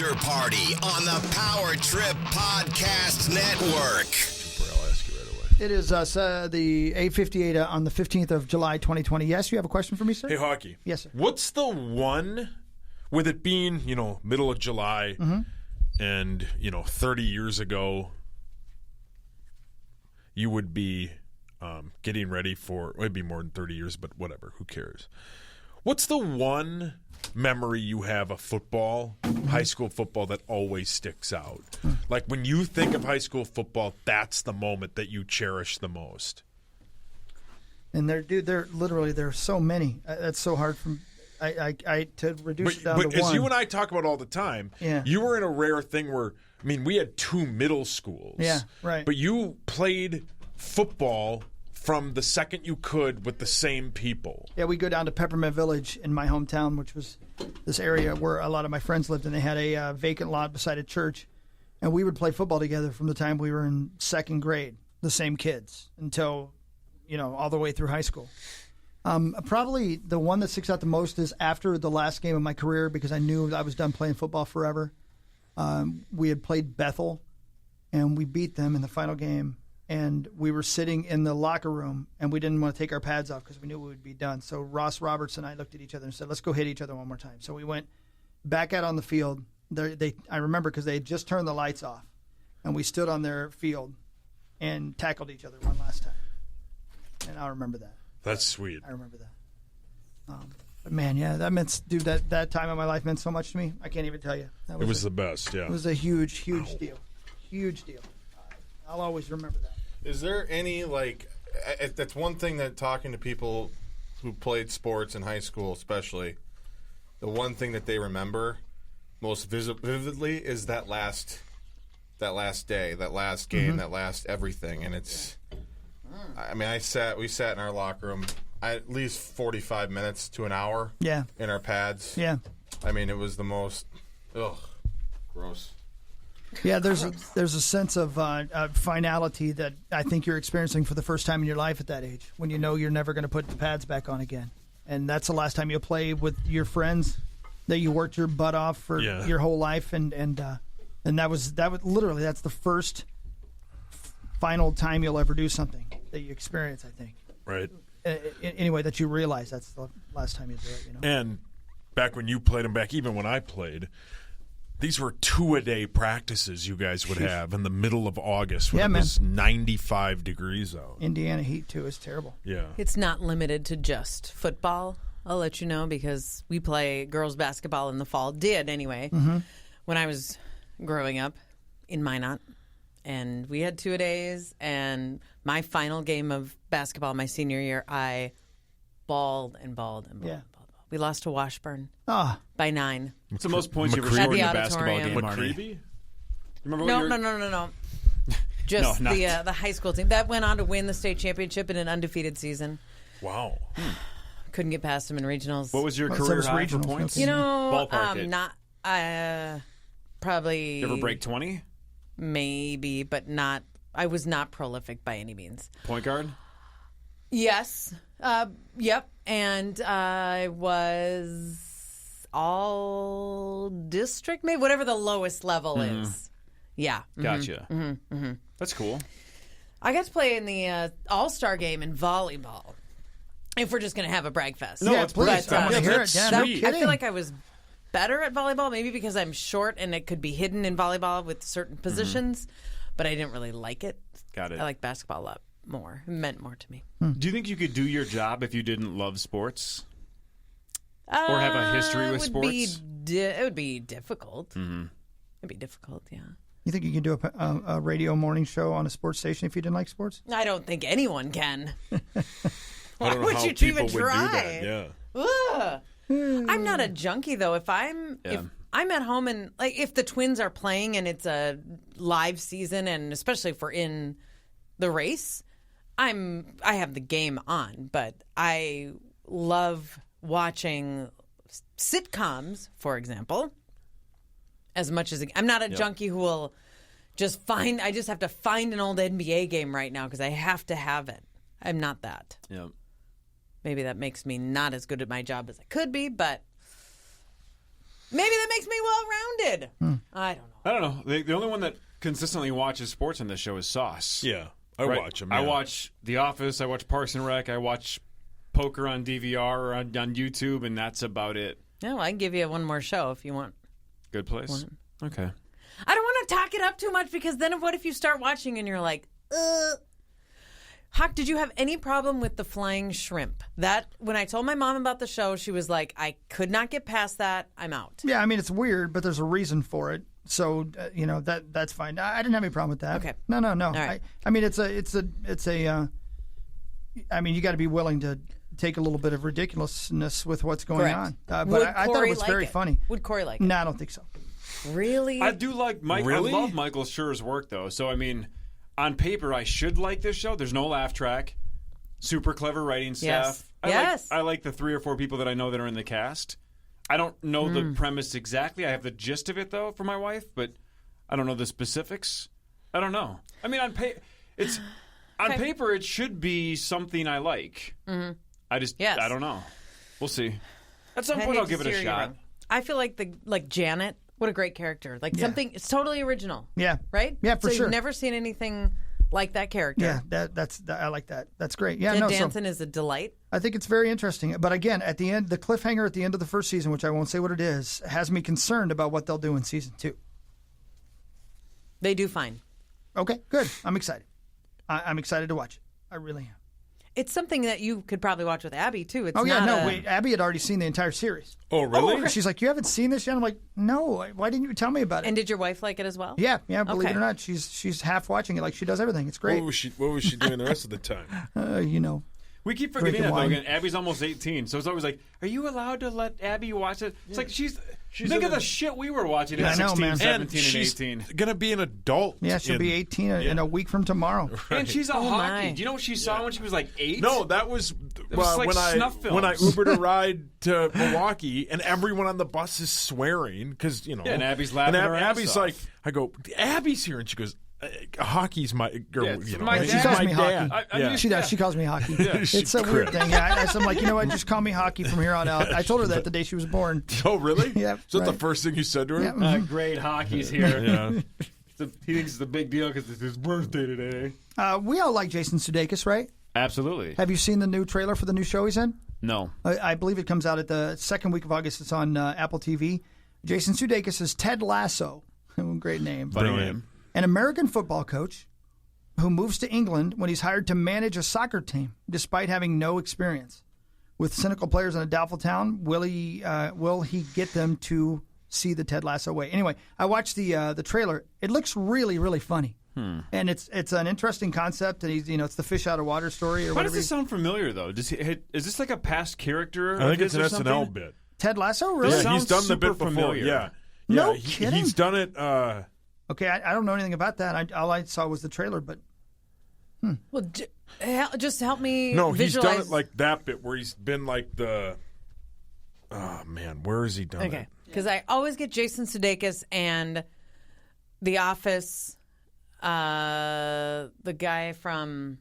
After Party on the Power Trip Podcast Network. I'll ask you right away. It is the 8:58 on the 15th of July, 2020. Yes, you have a question for me, sir? Hey, Hockey. Yes, sir. What's the one, with it being, middle of July and, 30 years ago, you would be getting ready for, it'd be more than 30 years, but whatever, who cares? What's the one memory you have of football, high school football, that always sticks out? Like when you think of high school football, that's the moment that you cherish the most. And there's so many. That's so hard to reduce it down to one. But as you and I talk about all the time, you were in a rare thing where, we had two middle schools. Yeah, right. But you played football from the second you could with the same people. Yeah, we go down to Peppermint Village in my hometown, which was this area where a lot of my friends lived, and they had a vacant lot beside a church. And we would play football together from the time we were in second grade, the same kids, until, all the way through high school. Probably the one that sticks out the most is after the last game of my career, because I knew I was done playing football forever. We had played Bethel, and we beat them in the final game. And we were sitting in the locker room, and we didn't want to take our pads off because we knew we would be done. So Ross Roberts and I looked at each other and said, let's go hit each other one more time. So we went back out on the field. I remember because they had just turned the lights off, and we stood on their field and tackled each other one last time. And I remember that. That's sweet. I remember that. But man, yeah, that meant, dude, that time of my life meant so much to me. I can't even tell you. It was the best, yeah. It was a huge deal. Huge deal. I'll always remember that. Is there any, that's one thing that talking to people who played sports in high school especially, the one thing that they remember most vividly is that last day, that last game, that last everything. And it's, we sat in our locker room at least 45 minutes to an hour in our pads. Yeah. It was the most, gross. Yeah, there's a sense of finality that I think you're experiencing for the first time in your life at that age, when you know you're never going to put the pads back on again, and that's the last time you'll play with your friends that you worked your butt off for your whole life, and that was literally, that's the first final time you'll ever do something that you experience, I think. Right. Anyway, that you realize that's the last time you do it. And back when you played, and back even when I played, these were 2-a-day practices you guys would have in the middle of August when it was 95 degrees out. Indiana heat, too, is terrible. Yeah. It's not limited to just football, I'll let you know, because we play girls basketball in the fall. Did, anyway, when I was growing up in Minot. And we had 2-a-days, and my final game of basketball my senior year, I balled and balled and balled. Yeah. We lost to Washburn by 9. What's the most points you ever scored in a basketball game, Marney? No. Just the high school team. That went on to win the state championship in an undefeated season. Wow. Couldn't get past them in regionals. What was your career high for points? Ballpark probably... You ever break 20? Maybe, but not... I was not prolific by any means. Point guard? Yes. Yep. And I was all district, maybe whatever the lowest level is. Yeah. Gotcha. That's cool. I got to play in the All-Star game in volleyball. If we're just going to have a brag fest. No, please. I want to hear it. Yeah, no kidding. I feel like I was better at volleyball, maybe because I'm short and it could be hidden in volleyball with certain positions, but I didn't really like it. Got it. I like basketball a lot more. It meant more to me. Do you think you could do your job if you didn't love sports? Or have a history with sports? It would be difficult. It'd be difficult, yeah. You think you could do a radio morning show on a sports station if you didn't like sports? I don't think anyone can. I don't know how people would do that. Yeah. I'm not a junkie though. If I'm at home and if the Twins are playing and it's a live season, and especially if we're in the race, I have the game on. But I love watching sitcoms, for example, as much as I'm not a junkie who will just find. I just have to find an old NBA game right now because I have to have it. I'm not that. Yeah. Maybe that makes me not as good at my job as I could be, but Maybe that makes me well-rounded. I don't know. The only one that consistently watches sports on this show is Sauce. Yeah, I watch them. I watch The Office. I watch Parks and Rec. I watch poker on DVR or on YouTube, and that's about it. Yeah, well, I can give you one more show if you want. Good place. One. Okay. I don't want to talk it up too much because then what if you start watching and you're like, Hawk, did you have any problem with the flying shrimp? That when I told my mom about the show, she was like, I could not get past that. I'm out. Yeah, I mean, it's weird, but there's a reason for it. So, that's fine. I didn't have any problem with that. Okay. No. All right. I mean, I mean, you got to be willing to take a little bit of ridiculousness with what's going on. But I thought it was very funny. Would Corey like it? No, I don't think so. Really? I do like Mike. Really? I love Michael Schur's work, though. So, I mean, on paper, I should like this show. There's no laugh track. Super clever writing staff. Yes. I like the 3 or 4 people that I know that are in the cast. I don't know the premise exactly. I have the gist of it, though, for my wife, but I don't know the specifics. I don't know. I mean, on paper, it should be something I like. Mm-hmm. I don't know. We'll see. At some point, I'll give it a shot. I feel like Janet. What a great character! Something. It's totally original. Yeah. Right. Yeah, for so sure. You've never seen anything like that character. Yeah, I like that. That's great. Yeah, Ted Danson is a delight. I think it's very interesting. But again, at the end, the cliffhanger at the end of the first season, which I won't say what it is, has me concerned about what they'll do in season 2. They do fine. Okay, good. I'm excited. I'm excited to watch it. I really am. It's something that you could probably watch with Abby, too. It's wait. Abby had already seen the entire series. Oh, really? She's like, you haven't seen this yet? I'm like, no. Why didn't you tell me about it? And did your wife like it as well? Yeah. Believe it or not, she's half watching it like she does everything. It's great. What was she doing the rest of the time? We keep forgetting that, though. Again, Abby's almost 18, so it's always like, are you allowed to let Abby watch it? It's like she's think of the shit we were watching at 16, 17, and 18. Going to be an adult. Yeah, she'll be 18 in a week from tomorrow. Right. And she's a hockey. Do you know what she saw when she was like 8? No, that was like snuff films. When I Ubered a ride to Milwaukee, and everyone on the bus is swearing because and Abby's laughing her ass Abby's off. like, I go, Abby's here, and she goes, hockey's my girl. My She calls me dad. hockey. She does. She calls me hockey. Yeah, it's a weird thing. I'm like, you know what? Just call me hockey from here on out. I told her that the day she was born. Oh, really? Yeah. Is that the first thing you said to her? Yeah. Great, hockey's here. Yeah. He thinks it's a big deal because it's his birthday today. We all like Jason Sudeikis, right? Absolutely. Have you seen the new trailer for the new show he's in? No. I believe it comes out at the second week of August. It's on Apple TV. Jason Sudeikis is Ted Lasso. Great name. Funny name. An American football coach who moves to England when he's hired to manage a soccer team despite having no experience. With cynical players in a doubtful town, will he get them to see the Ted Lasso way? Anyway, I watched the trailer. It looks really, really funny. And it's an interesting concept, and it's the fish out of water story or Why whatever. does this sound familiar, though? Is this like a past character? I think it's an SNL SNL bit. Ted Lasso, really? Yeah, he's done the bit super before. familiar. Yeah. No Yeah, kidding? He's done it. Okay, I don't know anything about that. All I saw was the trailer, but Well, just help me. No, he's visualize. done it like that bit where he's been like the. Oh man, where has he done it? Okay, because I always get Jason Sudeikis and The Office, the guy who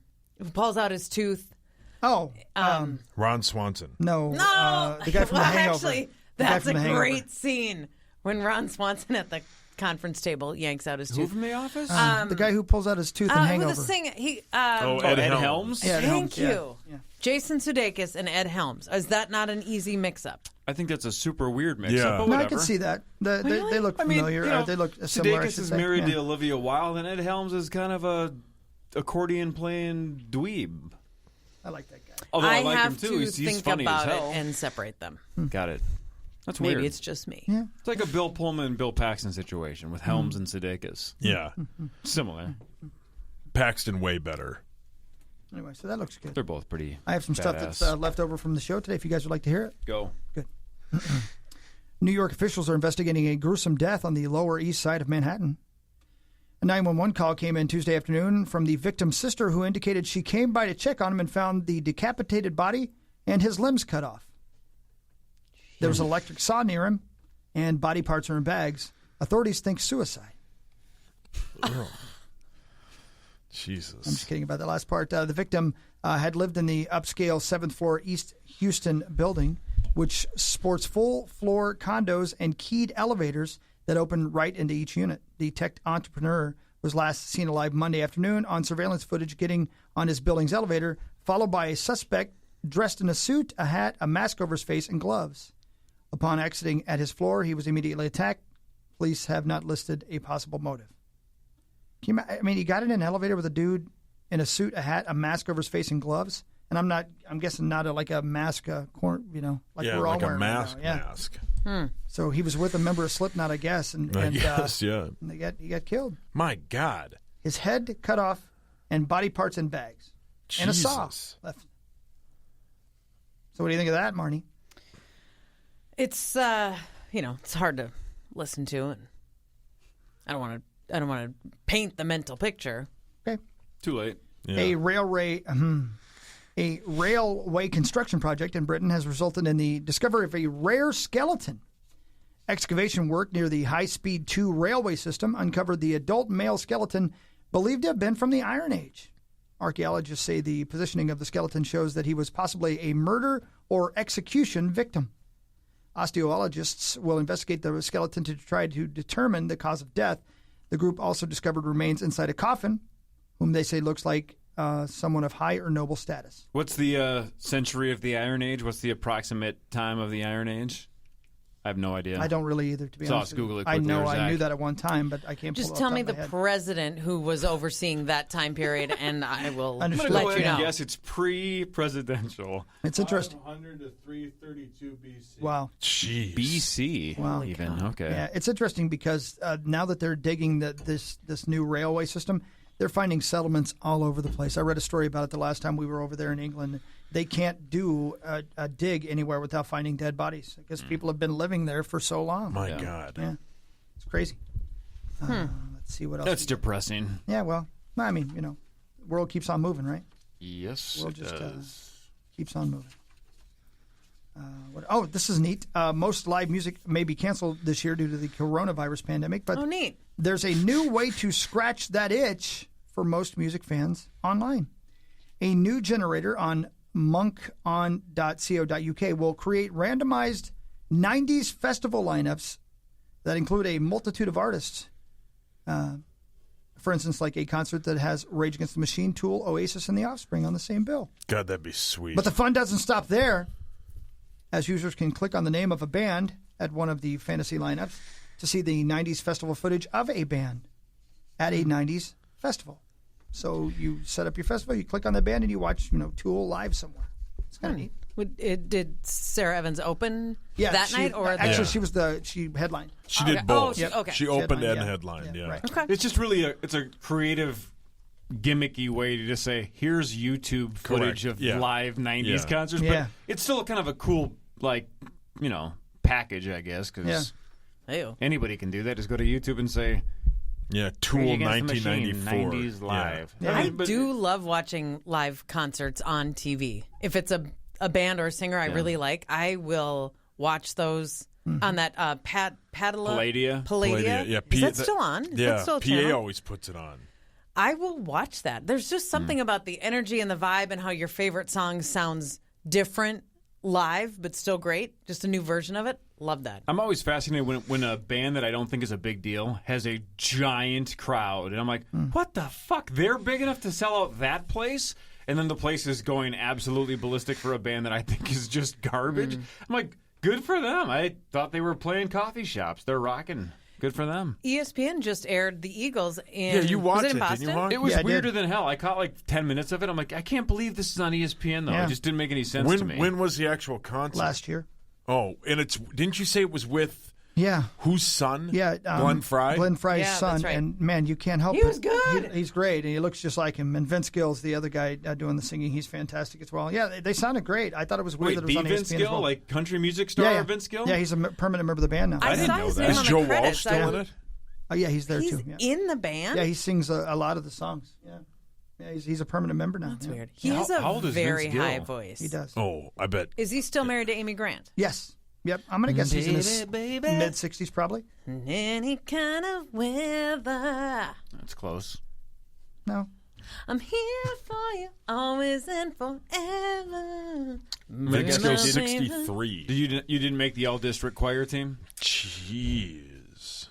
pulls out his tooth. Ron Swanson. no, No, the guy from The Hangover. Actually, The guy that's from a The Hangover. great scene when Ron Swanson at the conference table yanks out his Who tooth. from The Office? The guy who pulls out his tooth in Hangover. With the singer, Ed Helms? Yeah, Ed Thank Helms, you. yeah. Jason Sudeikis and Ed Helms. Is that not an easy mix-up? I think that's a super weird mix-up, Yeah. but No, whatever. I can see that. They look familiar. They look similar. I Sudeikis should is say. married Yeah. to Olivia Wilde, and Ed Helms is kind of a accordion-playing dweeb. I like that guy. Although I like have him, too. to He's think funny as about it hell. and separate them. Got it. That's Maybe weird. it's just me. Yeah. It's like a Bill Pullman, Bill Paxton situation with Helms and Sudeikis. Yeah. Similar. Paxton way better. Anyway, so that looks good. They're both pretty I have some stuff that's left over from the show today. If you guys would like to hear it. Go. Good. New York officials are investigating a gruesome death on the Lower East Side of Manhattan. A 911 call came in Tuesday afternoon from the victim's sister, who indicated she came by to check on him and found the decapitated body and his limbs cut off. There was an electric saw near him, and body parts are in bags. Authorities think suicide. Jesus. I'm just kidding about that last part. The victim had lived in the upscale 7th floor East Houston building, which sports full-floor condos and keyed elevators that open right into each unit. The tech entrepreneur was last seen alive Monday afternoon on surveillance footage getting on his building's elevator, followed by a suspect dressed in a suit, a hat, a mask over his face, and gloves. Upon exiting at his floor, he was immediately attacked. Police have not listed a possible motive. He got in an elevator with a dude in a suit, a hat, a mask over his face, and gloves. And I'm guessing not like a mask, like we're all like wearing a mask. right now. Yeah. Mask. So he was with a member of Slipknot, I guess, and Yes, yeah. and he got killed. My God. His head cut off and body parts in bags. And a saw left. So what do you think of that, Marney? It's it's hard to listen to, and I don't want to paint the mental picture. Okay. Too late. Yeah. A railway construction project in Britain has resulted in the discovery of a rare skeleton. Excavation work near the High-Speed 2 railway system uncovered the adult male skeleton believed to have been from the Iron Age. Archaeologists say the positioning of the skeleton shows that he was possibly a murder or execution victim. Osteologists will investigate the skeleton to try to determine the cause of death. The group also discovered remains inside a coffin, whom they say looks like someone of high or noble status. What's the century of the Iron Age? What's the approximate time of the Iron Age? I have no idea. I don't really either, to be honest. So I'll Google it I quickly, know or I Zach. knew that at one time, but I can't pull Just it tell off me the the top of my head. president who was overseeing that time period, and I will I'm gonna let go you ahead know. and Yes, it's pre-presidential. It's interesting. 500 to 332 BC. Wow. Jeez. BC. Wow. Even. Okay. Yeah, it's interesting because now that they're digging this new railway system, they're finding settlements all over the place. I read a story about it the last time we were over there in England. They can't do a dig anywhere without finding dead bodies because people have been living there for so long. My God. Yeah, it's crazy. Let's see what else. That's depressing. Yeah, well, I mean, the world keeps on moving, right? Yes, The world it just does. keeps on moving. This is neat. Most live music may be canceled this year due to the coronavirus pandemic, but Neat. there's a new way to scratch that itch for most music fans online. A new generator on monkon.co.uk will create randomized 90s festival lineups that include a multitude of artists. For instance, like a concert that has Rage Against the Machine, Tool, Oasis, and The Offspring on the same bill. God, that'd be sweet. But the fun doesn't stop there, as users can click on the name of a band at one of the fantasy lineups to see the 90s festival footage of a band at a 90s festival. So you set up your festival, you click on the band, and you watch, Tool live somewhere. It's kind of neat. Did Sarah Evans open Yeah, that she- night, or actually the... she headlined. she Okay. did both. Oh, she- okay. She opened Headline, and yeah. headlined, yeah. Right. Okay. It's just really it's a creative, gimmicky way to just say, here's YouTube footage Correct. of Yeah. live 90s Yeah. concerts. Yeah. But it's still kind of a cool, package, I guess, because Ew. anybody can do that. Just go to YouTube and say, Yeah, Tool Rage Against the Machine, 1994. 90s live. Yeah. I but- do love watching live concerts on TV. If it's a band or a singer I really like, I will watch those on that Palladia? Palladia. Yeah, Is that still on? Is that Yeah, still a PA channel? always puts it on. I will watch that. There's just something about the energy and the vibe and how your favorite song sounds different live, but still great. Just a new version of it. Love that. I'm always fascinated when a band that I don't think is a big deal has a giant crowd. And I'm like, what the fuck? They're big enough to sell out that place? And then the place is going absolutely ballistic for a band that I think is just garbage. I'm like, good for them. I thought they were playing coffee shops. They're rocking. Good for them. ESPN just aired the Eagles in. Yeah, you watched was it in it, Boston? didn't you, Hawk? It was Yeah, I weirder did. than hell. I caught like 10 minutes of it. I'm like, I can't believe this is on ESPN, though. Yeah. It just didn't make any sense to me. When was the actual concert? Last year. Oh, and didn't you say it was with Yeah. whose son? Yeah. Glenn Fry? Glenn Fry's Yeah, son. that's right. And, man, you can't help it. He was good. He's great, and he looks just like him. And Vince Gill's the other guy doing the singing. He's fantastic as well. Yeah, they sounded great. I thought it was weird Wait, that it was the on Vince ESPN as Gill? well. Like country music star yeah. Vince Gill? Yeah, he's a permanent member of the band now. I didn't saw know his that. name Is on Joe the credits. Walsh still in it? Oh, yeah, he's there He's too. Yeah. in the band? Yeah, he sings a lot of the songs. Yeah, yeah, he's a permanent member now. That's yeah. weird. He Yeah, has how a old is very Vince Gill? high voice. He does. Oh, I bet. Is he still married to Amy Grant? Yes. Yep. I'm gonna guess he's in his Baby, mid 60s probably. In any kind of weather. That's close. No. I'm here for you, always and forever. Vince goes 63. You didn't make the all district choir team? Jeez.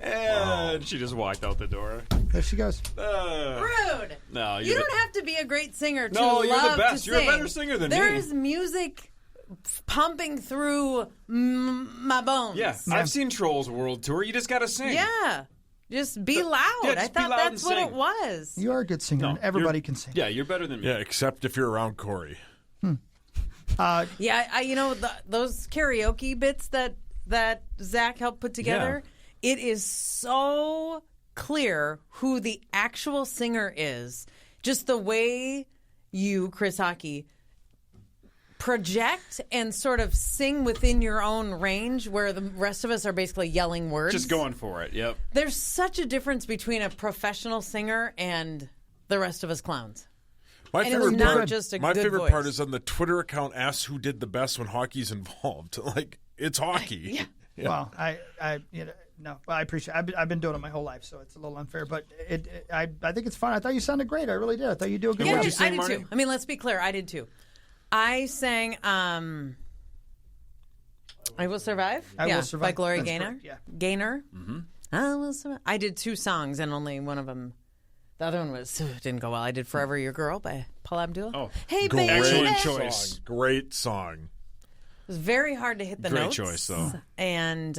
And she just walked out the door. There she goes. Rude. No, You don't have to be a great singer to No, you're the love best. to You're a sing. better singer than me. There is music pumping through my bones. Yeah, I've seen Trolls World Tour. You just got to sing. Yeah. Just be loud. Yeah, I just be thought loud that's and what sing. it was. You are a good singer. No, and everybody you're- can sing. Yeah, you're better than me. Yeah, except if you're around Corey. Yeah, those karaoke bits that Zach helped put together, it is so clear who the actual singer is. Just the way you, Chris Hockey, project and sort of sing within your own range where the rest of us are basically yelling words. Just going for it, yep. There's such a difference between a professional singer and the rest of us clowns. My And it was favorite not part, just a my good favorite voice. part is on the Twitter account asks who did the best when hockey's involved. Like, it's hockey. Yeah. Well, I appreciate. I've been doing it my whole life, so it's a little unfair. But I think it's fun. I thought you sounded great. I really did. I thought you do a good Yeah, job. what'd you I sing, did Marney? too. I mean, let's be clear. I did too. I sang I Will Survive. I Will Survive. By Gloria That's Gaynor. correct, yeah. Gaynor. Mm-hmm. I Will Survive. I did 2 songs, and only one of them. The other one didn't go well. I did Forever Your Girl by Paul Abdul. Oh, hey, Great baby. Excellent It choice. Great song. was very hard to hit the Great notes. choice, though. And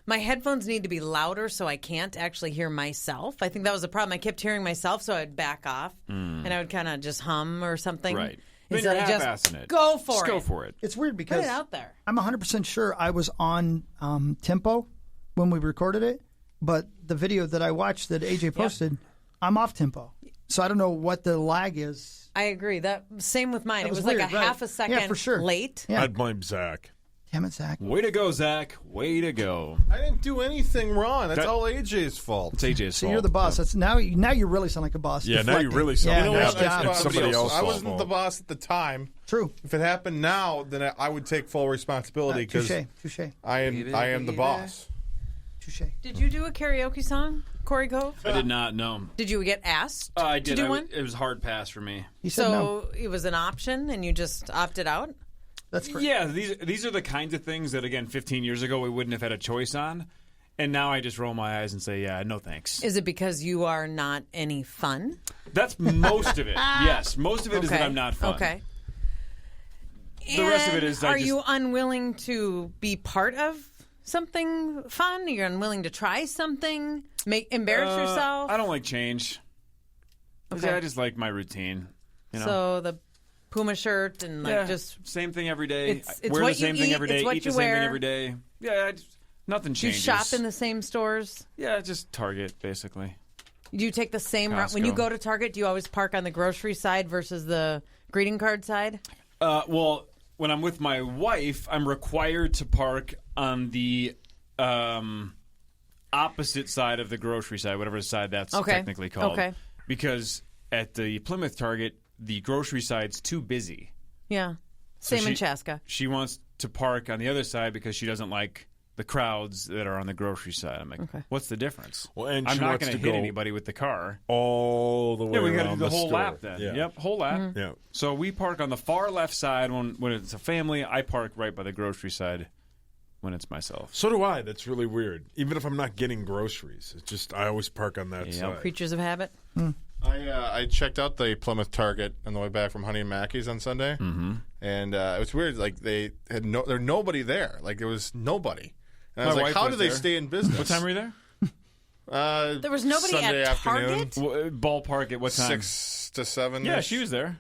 my headphones need to be louder so I can't actually hear myself. I think that was the problem. I kept hearing myself, so I'd back off, and I would kind of just hum or something. Right. Then Instead you're of just half-assing it. go for Just it. go for it. It's weird Put because it out there. I'm 100% sure I was on tempo when we recorded it, but the video that I watched that AJ posted, I'm off tempo. So I don't know what the lag is. I agree. That same with mine. That It was was like weird, a right. half a second Yeah, for sure. late. Yeah. I'd blame Zach. Damn it, Zach. Way to go, Zach. Way to go. I didn't do anything wrong. That's That- all AJ's fault. It's AJ's So fault. you're the boss. That's now you really sound like a boss. Yeah, now you deflecting. really sound yeah, like You know nice nice what? job. job. It's somebody else. I wasn't the boss at the time. True. If it happened now, then I would take full responsibility because Touche. I am the boss. Touche. Did you do a karaoke song, Corey Cove? I did not know. Did you get asked I did. to do one? It was a hard pass for me. He said So no. it was an option, and you just opted out. That's correct. Yeah, these are the kinds of things that, again, 15 years ago we wouldn't have had a choice on. And now I just roll my eyes and say, yeah, no thanks. Is it because you are not any fun? That's most of it. Yes, most of it is that I'm not fun. Okay. The rest of it And is I are just- you unwilling to be part of something fun? You're unwilling to try something? Embarrass yourself? I don't like change. Okay. Yeah, I just like my routine. You know? So the Puma shirt and just same thing every day. It's Wear what the same you thing eat, every day. it's what Eat you the same wear. thing every day. Yeah, nothing do you changes. shop in the same stores? Yeah, just Target basically. Do you take the same route when you Costco. go to Target? Do you always park on the grocery side versus the greeting card side? Well, when I'm with my wife, I'm required to park on the opposite side of the grocery side, whatever side that's technically called. Okay. Because at the Plymouth Target, the grocery side's too busy. Yeah. Same in she- Chaska. She wants to park on the other side because she doesn't like the crowds that are on the grocery side. I'm like, what's the difference? Well, and I'm she not wants going to to hit go anybody with the car. all the way Yeah, we got to around do the whole store. lap then. Yeah. Yep, whole lap. Mm-hmm. Yeah. So we park on the far left side when it's a family. I park right by the grocery side when it's myself. So do I. That's really weird. Even if I'm not getting groceries, it's just I always park on that side. Creatures of habit. I checked out the Plymouth Target on the way back from Honey and Mackey's on Sunday, and it was weird. Like they had there nobody there. Like there was nobody. And I was My like, wife how was do they there. stay in business? What time were you there? There was nobody Sunday at afternoon. Target? Ballpark at what time? 6 to 7. Yeah, she was there.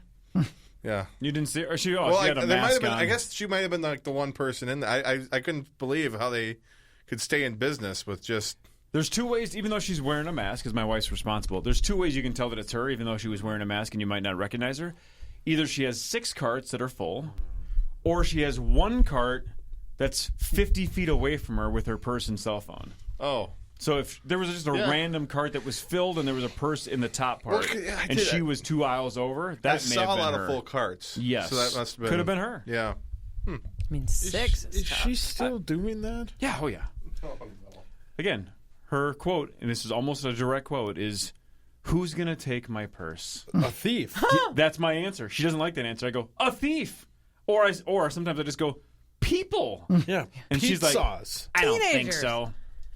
Yeah. You didn't see her? Or she Well, had a there might mask have been. on. I guess she might have been like the one person in there. I couldn't believe how they could stay in business with just. There's 2 ways, even though she's wearing a mask, because my wife's responsible. There's 2 ways you can tell that it's her, even though she was wearing a mask and you might not recognize her. Either she has 6 carts that are full, or she has 1 cart that's 50 feet away from her with her purse and cell phone. Oh. So if there was just a random cart that was filled and there was a purse in the top part, Well, yeah, I and did. she was 2 aisles over, that I may saw have a been lot her. of full carts. Yes. So that must have been. Could have been her. Yeah. I mean, 6 is Is tough. she still doing that? Yeah, oh yeah. Again, her quote, and this is almost a direct quote, is, "Who's going to take my purse?" A thief. That's my answer. She doesn't like that answer. I go, "A thief." Or sometimes I just go, "People." Yeah. And she's like, sauce. "I don't think Teenagers. so.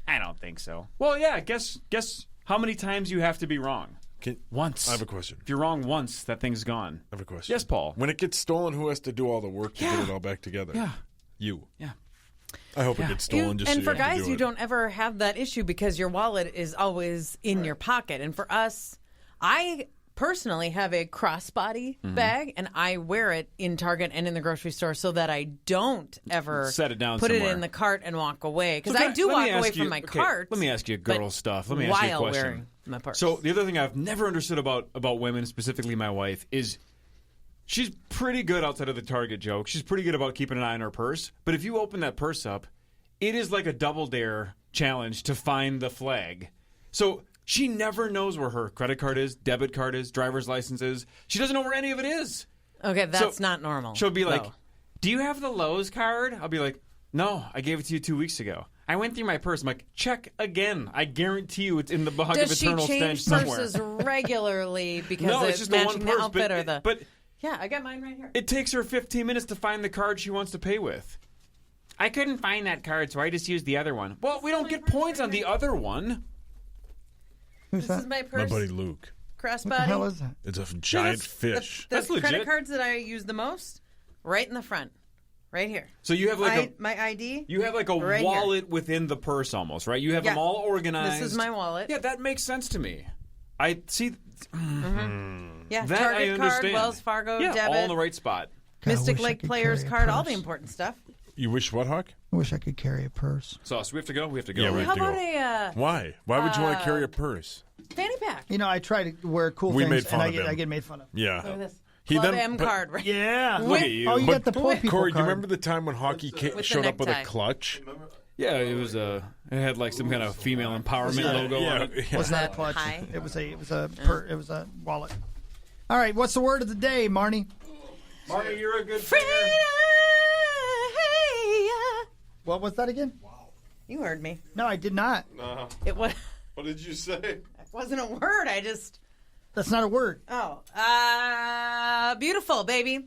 I don't think so." Well, yeah, guess how many times you have to be wrong? Once. I have a question. If you're wrong once, that thing's gone. I have a question. Yes, Paul. When it gets stolen, who has to do all the work to get it all back together? Yeah. You. Yeah. I hope it gets stolen just so and you for have to guys, do you it. don't ever have that issue because your wallet is always in your pocket. And for us, I personally have a crossbody bag, and I wear it in Target and in the grocery store so that I don't ever Set it down put somewhere. it in the cart and walk away. Because So I do let walk me away ask from you- my okay, cart. Let me ask you but girl stuff. Let me ask you a while question. wearing my purse. So the other thing I've never understood about women, specifically my wife, is she's pretty good outside of the Target joke. She's pretty good about keeping an eye on her purse. But if you open that purse up, it is like a double dare challenge to find the flag. So she never knows where her credit card is, debit card is, driver's license is. She doesn't know where any of it is. Okay, that's So not normal. She'll be like, though. "Do you have the Lowe's card?" I'll be like, "No, I gave it to you 2 weeks ago." I went through my purse. I'm like, "Check again. I guarantee you it's in the bog Does of she eternal change stench somewhere." purses regularly because No, it's it's just the matching one the purse. outfit or the? But Yeah, I got mine right here. it takes her 15 minutes to find the card she wants to pay with. I couldn't find that card, so I just used the other one. Well, we don't get points on the other one. Who's This that? is my My purse. buddy Luke. Crossbody. What the hell is that? It's a giant That's fish. The That's credit legit. cards that I use the most, right in the front, right here. So you have like my ID. you have like a right here. wallet within the purse almost, right? You have Yeah. them all organized. This is my wallet. Yeah, that makes sense to me. I see. Yeah, That Target I card, understand. Wells Fargo, Yeah, debit, all in the right spot. God, I Mystic wish I Lake could Players carry a card, all the purse. important stuff. You wish what, Hawk? I wish I could carry a purse. So we have to go. We have to go. Yeah, we right? have How to about go. a Why? Why would you want to carry a purse? fanny pack? You know, I try to wear cool We things, made fun and of him. I get made fun of. Yeah. Look at this. He Club then- M but- card, right? Yeah. Look at you. Oh, you got the poor people Corey, do you card. remember the time when hockey the showed up with a necktie. clutch? Yeah, it was it had like some kind of female empowerment logo on it. Yeah. Was not a that clutch. high? It was a wallet. All right, what's the word of the day, Marney? Marney, you're a good Freedom. singer. What was that again? You heard me. No, I did not. It was. What did you say? It wasn't a word. I just. That's not a word. Oh, beautiful, baby.